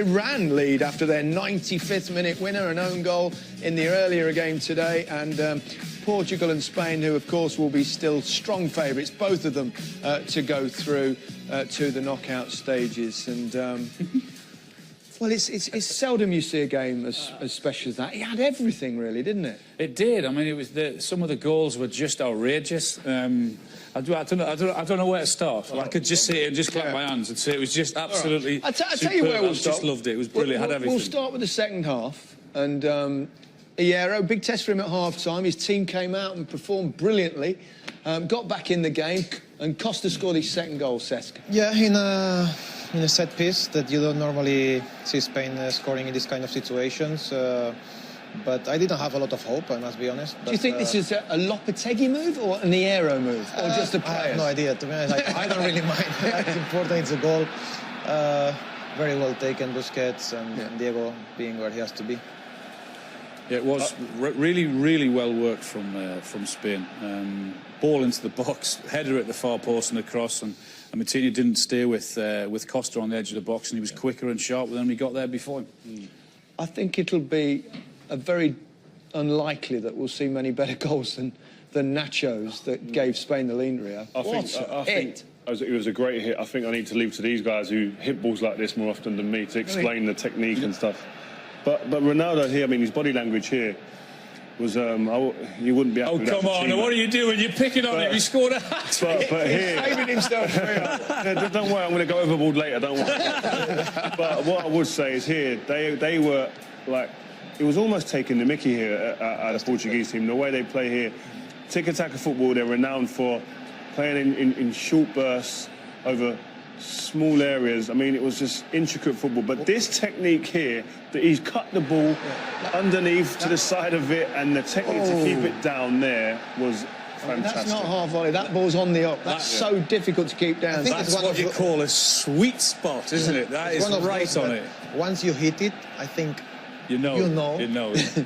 Iran lead after their 95th minute winner, an own goal in the earlier game today, and Portugal and Spain, who of course will be still strong favourites, both of them, to go through to the knockout stages. And well, it's seldom you see a game as special as that. It had everything, really, didn't it? It did. I mean, it was some of the goals were just outrageous. I don't know where to start. I could just sit here and just clap my hands and say it was just absolutely. I'll tell you where we'll start. I just loved it. It was brilliant. Had everything. We'll start with the second half, and Hierro, big test for him at half-time. His team came out and performed brilliantly, got back in the game, and Costa scored his second goal. Cesc. Yeah, in a set piece that you don't normally see Spain scoring in this kind of situations. But I didn't have a lot of hope, I must be honest. But, do you think this is a Lopetegui move or an Hierro move, or just a player? I have no idea, to be honest. I don't really mind. It's important, it's a goal. Very well taken, Busquets, and Diego being where he has to be. Yeah, it was really, really well worked from Spain. Ball into the box, header at the far post and across, and Martinez didn't stay with Costa on the edge of the box, and he was quicker and sharper than we got there before him. I think it'll be very unlikely that we'll see many better goals than Nacho's that gave Spain the lead, Rio. I think it was a great hit. I think I need to leave to these guys who hit balls like this more often than me to explain the technique and stuff. But Ronaldo here, I mean, his body language here was, you wouldn't be happy with that. Oh, come on, what are you doing? You're picking on him. He scored a hat-trick. But here... He's saving himself. Don't worry, I'm going to go overboard later, don't worry. But what I would say is here, they were, like... It was almost taking the mickey here at the Portuguese team. The way they play here, tiki-taka football, they're renowned for playing in short bursts over small areas. I mean, it was just intricate football. But this technique here, that he's cut the ball underneath to the side of it, and the technique to keep it down there was fantastic. That's not half volley. That ball's on the up. That's so difficult to keep down. That's what you call a sweet spot, isn't it? That is right on it. Once you hit it, I think you know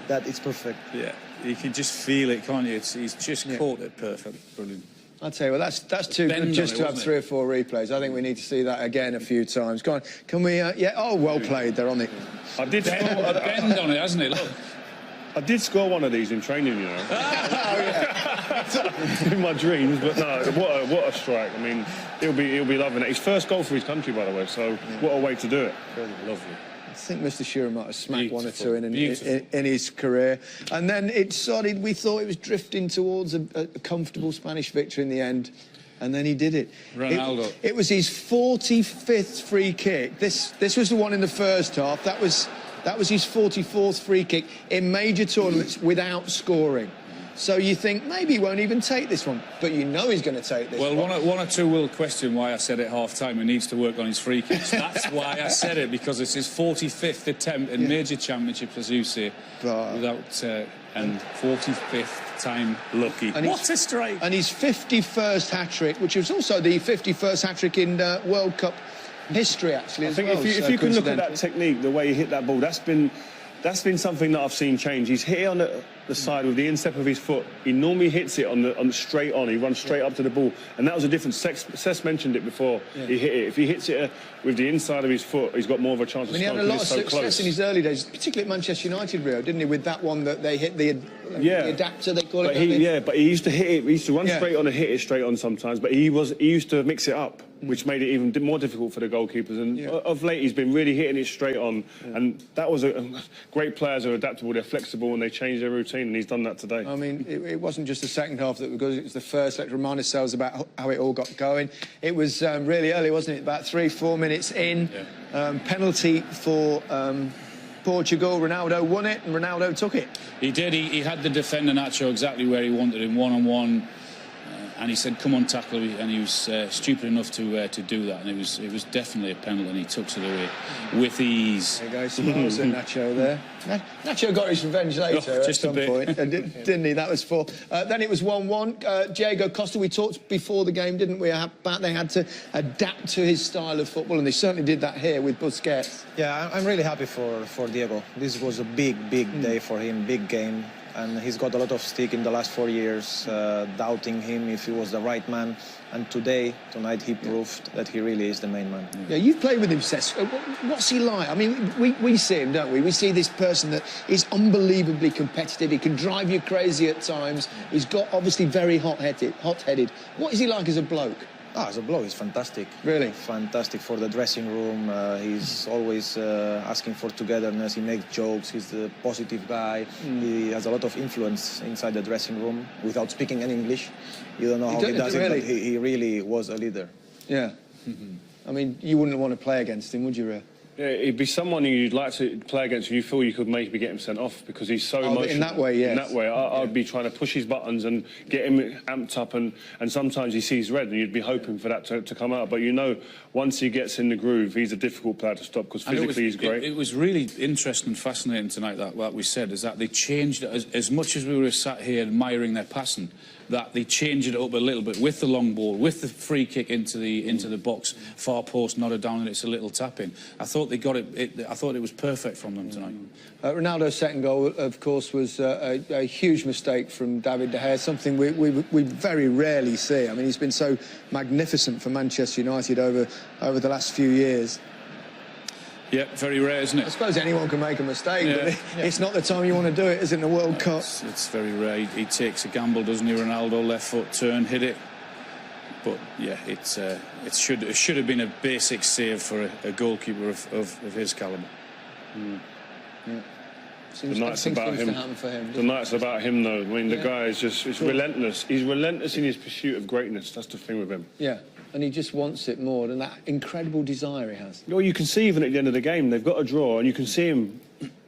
that it's perfect. Yeah, you can just feel it, can't you? He's just caught it perfect. Brilliant. I'll tell you, well, that's too good just to have 3 or 4 replays. I think we need to see that again a few times. Go on, can we? Oh, well played. They're on it. I did bend on it, hasn't it? Look. I did score one of these in training, you know. In my dreams, but no, what a strike. I mean, he'll be loving it. His first goal for his country, by the way, so what a way to do it. Really lovely. I think Mr. Shearer might have smacked 1 or 2 in his career. And then it started, we thought it was drifting towards a comfortable Spanish victory in the end. And then he did it. Ronaldo. It was his 45th free kick. This was the one in the first half. That was his 44th free kick in major tournaments without scoring. So you think maybe he won't even take this one, but you know he's going to take this one. Well, one or two will question why I said at half-time he needs to work on his free kicks. That's why I said it, because it's his 45th attempt in major championships, as you say, without and 45th time lucky. And what a strike! And his 51st hat-trick, which was also the 51st hat-trick in World Cup history, actually. I think if you can look at that technique, the way he hit that ball, that's been something that I've seen change. He's hit it on the side with the instep of his foot. He normally hits it on the straight on. He runs straight up to the ball, and that was a difference. Cesc mentioned it before. He hit it. If he hits it with the inside of his foot, he's got more of a chance of scoring. He had a lot of success in his early days, particularly at Manchester United, Rio, didn't he? With that one that they hit the adapter, they call it. But he used to hit it. He used to run straight on and hit it straight on sometimes. But he used to mix it up, which made it even more difficult for the goalkeepers. And of late, he's been really hitting it straight on. And that was great players are adaptable. They're flexible and they change their routine. And he's done that today. I mean, it wasn't just the second half that because it was the first. Let's remind ourselves about how it all got going. It was really early, wasn't it? About 3-4 minutes in. Penalty for Portugal. Ronaldo won it and Ronaldo took it. He did. He had the defender Nacho exactly where he wanted him, one-on-one. And he said, "Come on, tackle," and he was stupid enough to do that, and it was definitely a penalty, and he took it away with ease. There goes smiles at Nacho there. Nacho got his revenge later at some point, didn't he? That was 4. Then it was 1-1. Diego Costa, we talked before the game, didn't we, about they had to adapt to his style of football, and they certainly did that here with Busquets. Yeah, I'm really happy for Diego. This was a big day for him, big game. and he's got a lot of stick in the last 4 years, doubting him if he was the right man. And tonight, he proved that he really is the main man. Yeah, you've played with him, Cesc. What's he like? I mean, we see him, don't we? We see this person that is unbelievably competitive. He can drive you crazy at times. He's got obviously very hot-headed. What is he like as a bloke? As a bloke, he's fantastic. Really? Fantastic for the dressing room. He's always asking for togetherness. He makes jokes. He's a positive guy. He has a lot of influence inside the dressing room without speaking any English. You don't know how he does it, but he really was a leader. Yeah. I mean, you wouldn't want to play against him, would you, Ria? Yeah, he'd be someone who you'd like to play against who you feel you could maybe get him sent off because he's so emotional. In that way, yes. In that way, I'd be trying to push his buttons and get him amped up, and sometimes he sees red and you'd be hoping for that to come out. But you know, once he gets in the groove, he's a difficult player to stop because physically he's great. It was really interesting and fascinating tonight, that what we said, is that they changed, as much as we were sat here admiring their passing, that they changed it up a little bit with the long ball, with the free kick into the box, far post, nodded down, and it's a little tap in. I thought they got it. I thought it was perfect from them tonight. Ronaldo's second goal, of course, was a huge mistake from David De Gea, something we very rarely see. I mean, he's been so magnificent for Manchester United over the last few years. Yeah, very rare, isn't it? I suppose anyone can make a mistake, but it's not the time you want to do it, is it, in the World Cup? It's very rare. He takes a gamble, doesn't he, Ronaldo? Left foot turn, hit it. But yeah, it should have been a basic save for a goalkeeper of his calibre. Yeah. The night's about him. The night's about him, though. I mean, the guy is just relentless. He's relentless in his pursuit of greatness. That's the thing with him. Yeah. And he just wants it more than that incredible desire he has. Well, you can see even at the end of the game, they've got a draw, and you can see him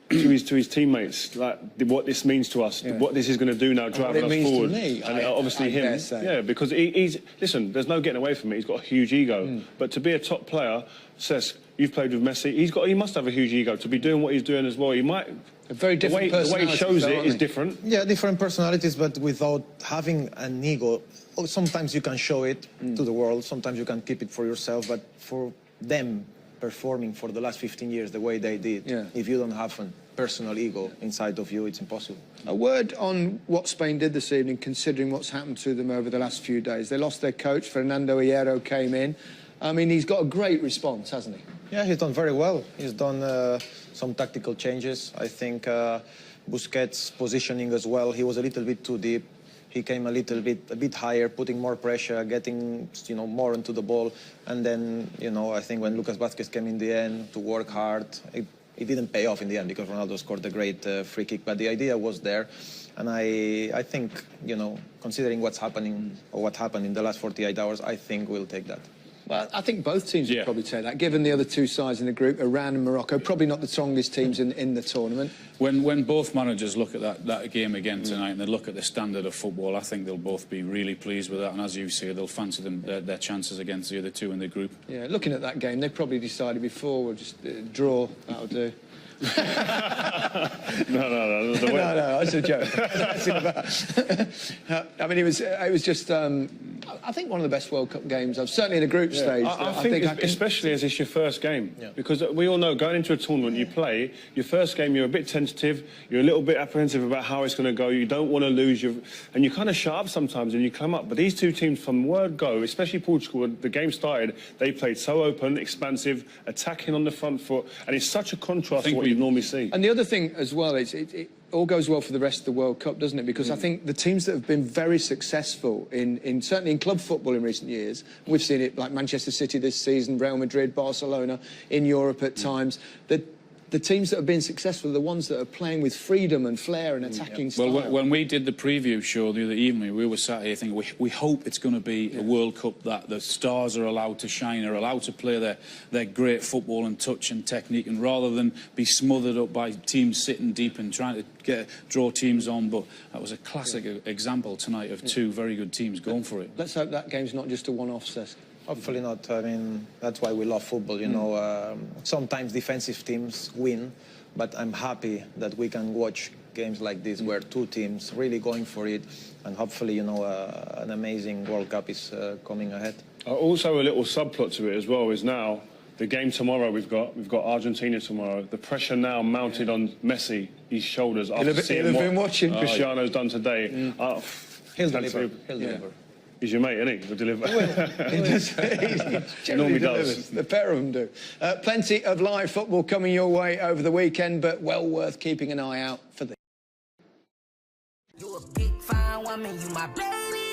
to his teammates, like what this means to us, what this is going to do now, driving us forward. To me, and obviously him, yeah, because he's listen. There's no getting away from it. He's got a huge ego, but to be a top player, says you've played with Messi. He must have a huge ego to be doing what he's doing as well. He might. A very different personality. The way he shows it is different. Yeah, different personalities, but without having an ego. Sometimes you can show it to the world, sometimes you can keep it for yourself, but for them performing for the last 15 years the way they did, if you don't have a personal ego inside of you, it's impossible. A word on what Spain did this evening, considering what's happened to them over the last few days. They lost their coach, Fernando Hierro came in. I mean, he's got a great response, hasn't he? Yeah, he's done very well. He's done some tactical changes. I think Busquets' positioning as well, he was a little bit too deep. He came a bit higher, putting more pressure, getting, more into the ball. And then, I think when Lucas Vázquez came in the end to work hard, it didn't pay off in the end because Ronaldo scored a great free kick. But the idea was there. And I think, considering what's happening or what happened in the last 48 hours, I think we'll take that. Well, I think both teams would probably take that, given the other two sides in the group, Iran and Morocco, probably not the strongest teams in the tournament. When both managers look at that game again tonight and they look at the standard of football, I think they'll both be really pleased with that. And as you say, they'll fancy their chances against the other two in the group. Yeah, looking at that game, they probably decided before, we'll just draw, that'll do. No, that's a joke. I mean, it was just. I think one of the best World Cup games I've certainly in a group stage. I think especially as it's your first game, because we all know going into a tournament, you play your first game, you're a bit tentative, you're a little bit apprehensive about how it's going to go. You don't want to lose, and you kind of shut up sometimes and you come up. But these two teams, from word go, especially Portugal, when the game started, they played so open, expansive, attacking on the front foot, and it's such a contrast to what you normally see. And the other thing as well is it all goes well for the rest of the World Cup, doesn't it? Because I think the teams that have been very successful in certainly in club football in recent years, we've seen it like Manchester City this season, Real Madrid, Barcelona, in Europe at times, the teams that have been successful are the ones that are playing with freedom and flair and attacking style. Well, when we did the preview show the other evening, we were sat here thinking we hope it's going to be a World Cup that the stars are allowed to shine, are allowed to play their great football and touch and technique, and rather than be smothered up by teams sitting deep and trying to draw teams on. But that was a classic example tonight of two very good teams going for it. Let's hope that game's not just a one-off, Cesc. Hopefully not. I mean, that's why we love football, you know. Sometimes defensive teams win, but I'm happy that we can watch games like this where two teams really going for it, and hopefully, you know, an amazing World Cup is coming ahead. Also, a little subplot to it as well is now The game tomorrow we've got Argentina tomorrow. The pressure now mounted on Messi, his shoulders after seeing what been watching. Cristiano's done today. He'll deliver. He'll deliver. He's your mate, isn't he? He'll deliver. He normally delivers. does. The pair of them do. Plenty of live football coming your way over the weekend, but well worth keeping an eye out for this. You a big fine woman, you my baby.